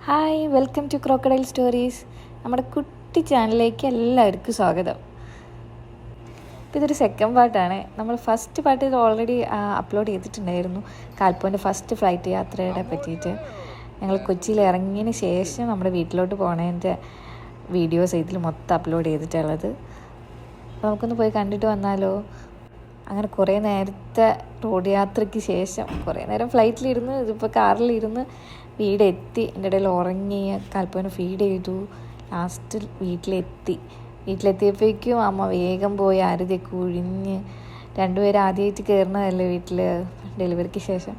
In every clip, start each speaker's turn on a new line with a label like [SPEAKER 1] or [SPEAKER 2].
[SPEAKER 1] Hi, welcome to crocodile stories. നമ്മുടെ കുട്ടി ചാനലിലേക്ക് എല്ലാവർക്കും സ്വാഗതം. ഇപ്പോൾ ഇതൊരു സെക്കൻഡ് പാർട്ടാണ്. നമ്മൾ ഫസ്റ്റ് പാർട്ട് ഇത് ഓൾറെഡി അപ്ലോഡ് ചെയ്തിട്ടുണ്ടായിരുന്നു. കാൽപ്പോൻ്റെ ഫസ്റ്റ് ഫ്ലൈറ്റ് യാത്രയുടെ പറ്റിയിട്ട്. ഞങ്ങൾ കൊച്ചിയിൽ ഇറങ്ങിയതിന് ശേഷം നമ്മുടെ വീട്ടിലോട്ട് പോണതിൻ്റെ വീഡിയോസ് ഇതിൽ മൊത്തം അപ്ലോഡ് ചെയ്തിട്ടുള്ളത്. നമുക്കൊന്ന് പോയി കണ്ടിട്ട് വന്നാലോ. അങ്ങനെ കുറേ നേരത്തെ റോഡ് യാത്രയ്ക്ക് ശേഷം കുറേ നേരം ഫ്ലൈറ്റിലിരുന്ന്, ഇതിപ്പോൾ കാറിലിരുന്ന് വീടെത്തി. എൻ്റെ ഇടയിൽ ഉറങ്ങി, കാൽപ്പോനെ ഫീഡ് ചെയ്തു. ലാസ്റ്റ് വീട്ടിലെത്തിയപ്പോഴേക്കും അമ്മ വേഗം പോയി ആരതിയൊക്കെ ഒഴിഞ്ഞ്. രണ്ടുപേരും ആദ്യമായിട്ട് കയറുന്നതല്ലേ വീട്ടിൽ ഡെലിവറിക്ക് ശേഷം.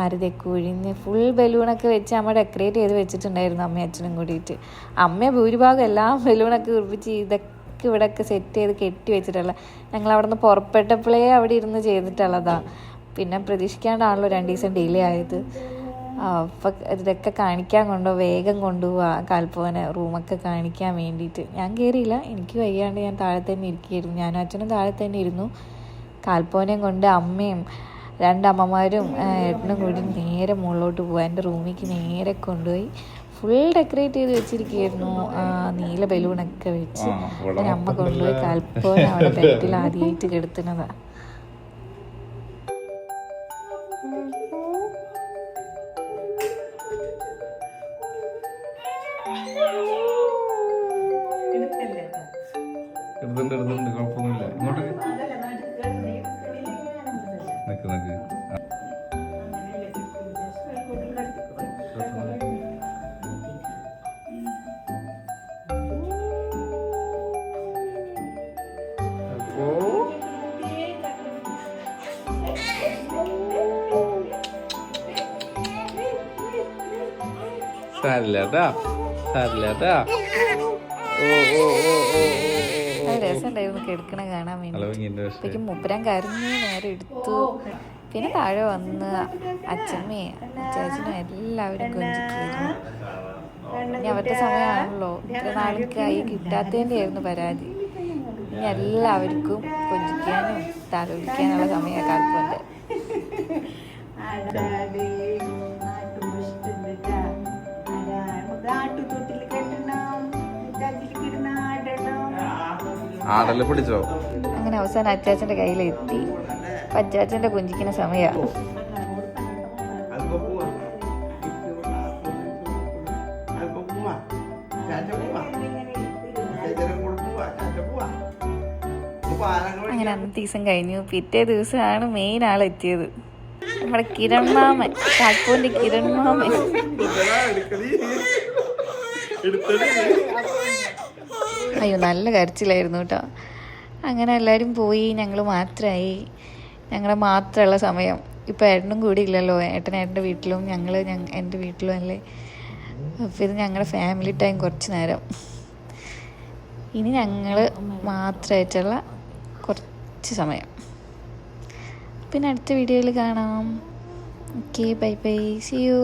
[SPEAKER 1] ആരതിയൊക്കെ ഒഴിഞ്ഞ് ഫുൾ ബലൂണൊക്കെ വെച്ച് അമ്മ ഡെക്കറേറ്റ് ചെയ്ത് വെച്ചിട്ടുണ്ടായിരുന്നു, അമ്മയും അച്ഛനും കൂടിയിട്ട്. അമ്മ ഭൂരിഭാഗം എല്ലാം ബലൂണൊക്കെ ഉറപ്പിച്ച് ഇതൊക്കെ ഇവിടെയൊക്കെ സെറ്റ് ചെയ്ത് കെട്ടി വെച്ചിട്ടുള്ള. ഞങ്ങൾ അവിടെ നിന്ന് പുറപ്പെട്ടപ്പോഴേ അവിടെ ഇരുന്ന് ചെയ്തിട്ടുള്ളതാണ്. പിന്നെ പ്രതീക്ഷിക്കാണ്ടാണല്ലോ 2 ദിവസം ഡിലേ ആയത്. അപ്പം ഇതൊക്കെ കാണിക്കാൻ വേഗം കൊണ്ടുപോവാ കാൽപ്പോനെ റൂമൊക്കെ കാണിക്കാൻ വേണ്ടിയിട്ട്. ഞാൻ കയറിയില്ല, എനിക്ക് വയ്യാണ്ട് ഞാൻ താഴെ തന്നെ ഇരിക്കുകയായിരുന്നു. ഞാനും അച്ഛനും താഴെ തന്നെ ഇരുന്നു. കാൽപ്പോനെയും കൊണ്ട് അമ്മയും 2 അമ്മമാരും ഏട്ടനും കൂടി നേരെ മുകളിലോട്ട് പോവാൻ എൻ്റെ റൂമിലേക്ക് നേരെ കൊണ്ടുപോയി. ഫുൾ ഡെക്കറേറ്റ് ചെയ്ത് വെച്ചിരിക്കുകയായിരുന്നു, നീല ബലൂണൊക്കെ വെച്ച്. അങ്ങനെ അമ്മ കൊണ്ടുപോയി കാൽപ്പോനെ അവിടെ ബെഡിൽ ആദ്യമായിട്ട് കിടത്തുന്നതാണ്.
[SPEAKER 2] എടുത്തുണ്ട് കുഴപ്പമൊന്നുമില്ല. ഇങ്ങോട്ട് നിക്ക് സാരില്ലാട്ടാ.
[SPEAKER 1] രസമുണ്ടായിരുന്നു കിടക്കണ കാണാൻ വേണ്ടി. മുപ്പരാൻ കരഞ്ഞ് നേരെ എടുത്തു. പിന്നെ താഴെ വന്ന് അച്ഛമ്മയും ചേച്ചനും എല്ലാവരും കൊഞ്ചിക്കായിരുന്നു. ഇനി അവരുടെ സമയമാണല്ലോ, ഇത്ര നാളും കൈ കിട്ടാത്തതിൻ്റെ ആയിരുന്നു പരാതി. ഇനി എല്ലാവർക്കും കൊഞ്ചിക്കാനും താലോലിക്കാനുള്ള സമയമാണ് കാൽപ്പോൻ്റെ.
[SPEAKER 2] ആടല് പിടിച്ചോ.
[SPEAKER 1] അങ്ങനെ അവസാനം അച്ചാച്ചൻ്റെ കയ്യിലെത്തി. അച്ചാച്ചൻ്റെ കൊഞ്ചിക്കുന്ന സമയമാണ്. അങ്ങനെ അന്നത്തെ ദിവസം കഴിഞ്ഞു. പിറ്റേ ദിവസമാണ് മെയിൻ ആളെത്തിയത്, നമ്മുടെ കിരൺ മാമൻ, കാൽപ്പോൻ്റെ കിരൺ മാമൻ. അയ്യോ, നല്ല കരച്ചിലായിരുന്നു കേട്ടോ. അങ്ങനെ എല്ലാവരും പോയി, ഞങ്ങൾ മാത്രമായി. ഞങ്ങളുടെ മാത്രമുള്ള സമയം. ഇപ്പോൾ ഏട്ടനും കൂടി ഇല്ലല്ലോ, ഏട്ടൻ്റെ വീട്ടിലും ഞങ്ങൾ എൻ്റെ വീട്ടിലും അല്ലേ. അപ്പോൾ ഇത് ഞങ്ങളുടെ ഫാമിലി ടൈം കുറച്ച് നേരം. ഇനി ഞങ്ങൾ മാത്രമായിട്ടുള്ള കുറച്ച് സമയം. പിന്നെ അടുത്ത വീഡിയോയിൽ കാണാം. Okay, bye bye, see U.